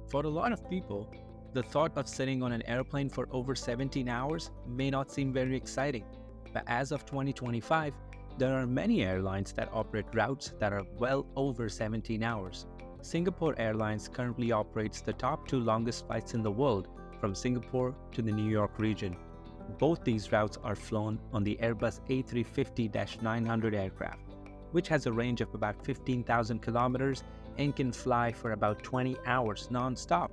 For a lot of people, the thought of sitting on an airplane for over 17 hours may not seem very exciting, but as of 2025, there are many airlines that operate routes that are well over 17 hours. Singapore Airlines currently operates the top two longest flights in the world from Singapore to the New York region. Both these routes are flown on the Airbus A350-900 aircraft, which has a range of about 15,000 kilometers and can fly for about 20 hours non-stop.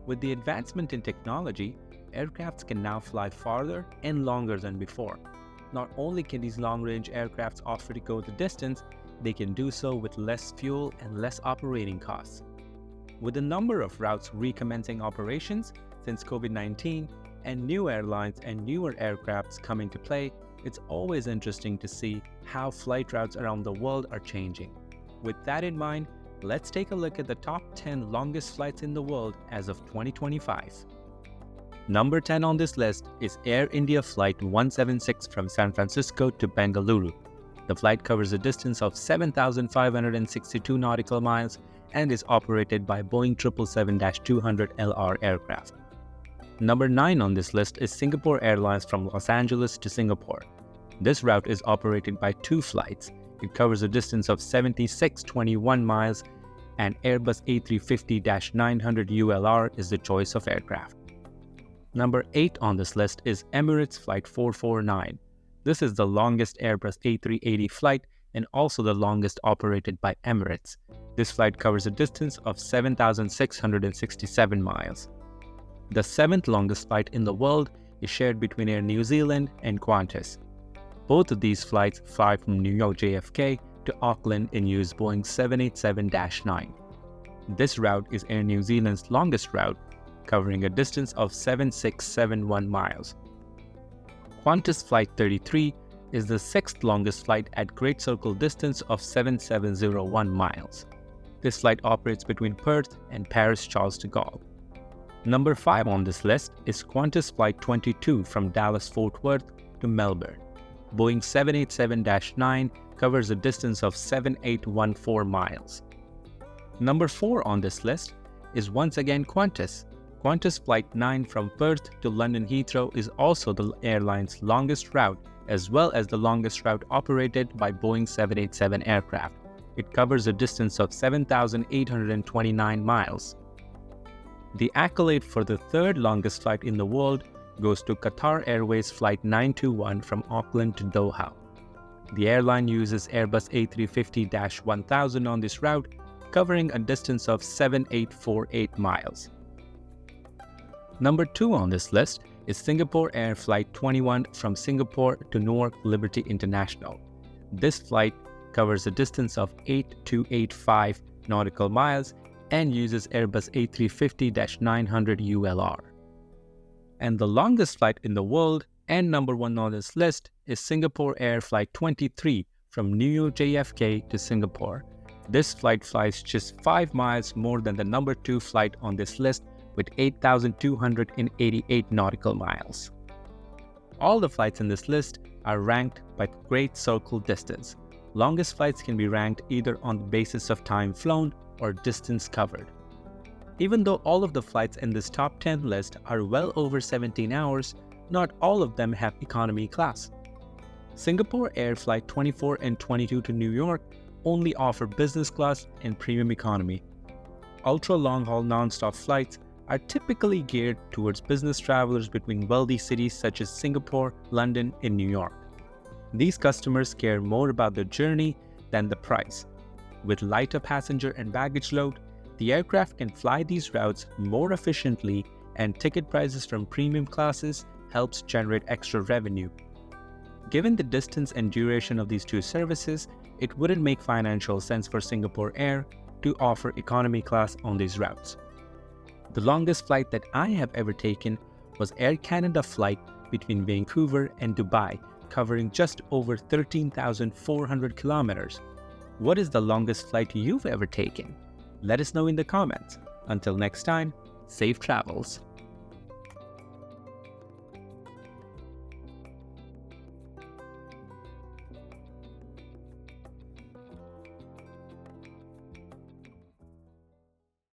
With the advancement in technology, aircrafts can now fly farther and longer than before. Not only can these long-range aircrafts offer to go the distance, they can do so with less fuel and less operating costs. With a number of routes recommencing operations since COVID-19 and new airlines and newer aircrafts coming to play, it's always interesting to see how flight routes around the world are changing. With that in mind, let's take a look at the top 10 longest flights in the world as of 2025. Number 10 on this list is Air India Flight 176 from San Francisco to Bengaluru. The flight covers a distance of 7,562 nautical miles and is operated by Boeing 777-200LR aircraft. Number 9 on this list is Singapore Airlines from Los Angeles to Singapore. This route is operated by two flights. It covers a distance of 7,621 miles, and Airbus A350-900 ULR is the choice of aircraft. Number 8 on this list is Emirates Flight 449. This is the longest Airbus A380 flight and also the longest operated by Emirates. This flight covers a distance of 7,667 miles. The seventh longest flight in the world is shared between Air New Zealand and Qantas. Both of these flights fly from New York JFK to Auckland and use Boeing 787-9. This route is Air New Zealand's longest route, covering a distance of 7,671 miles. Qantas Flight 33 is the sixth longest flight at Great Circle distance of 7,701 miles. This flight operates between Perth and Paris Charles de Gaulle. Number 5 on this list is Qantas Flight 22 from Dallas Fort Worth to Melbourne. Boeing 787-9 covers a distance of 7,814 miles. Number 4 on this list is once again Qantas. Qantas Flight 9 from Perth to London Heathrow is also the airline's longest route, as well as the longest route operated by Boeing 787 aircraft. It covers a distance of 7,829 miles. The accolade for the third longest flight in the world goes to Qatar Airways Flight 921 from Auckland to Doha. The airline uses Airbus A350-1000 on this route, covering a distance of 7,848 miles. Number 2 on this list is Singapore Air Flight 21 from Singapore to Newark Liberty International. This flight covers a distance of 8,285 nautical miles and uses Airbus A350-900 ULR. And the longest flight in the world and number 1 on this list is Singapore Air Flight 23 from New York JFK to Singapore. This flight flies just 5 miles more than the number 2 flight on this list with 8,288 nautical miles. All the flights in this list are ranked by Great Circle distance. Longest flights can be ranked either on the basis of time flown or distance covered. Even though all of the flights in this top 10 list are well over 17 hours, not all of them have economy class. Singapore Air Flight 24 and 22 to New York only offer business class and premium economy. Ultra long-haul non-stop flights are typically geared towards business travelers between wealthy cities such as Singapore, London, and New York. These customers care more about the journey than the price. With lighter passenger and baggage load, the aircraft can fly these routes more efficiently, and ticket prices from premium classes helps generate extra revenue. Given the distance and duration of these two services, it wouldn't make financial sense for Singapore Air to offer economy class on these routes. The longest flight that I have ever taken was Air Canada flight between Vancouver and Dubai, covering just over 13,400 kilometers. What is the longest flight you've ever taken? Let us know in the comments. Until next time, safe travels.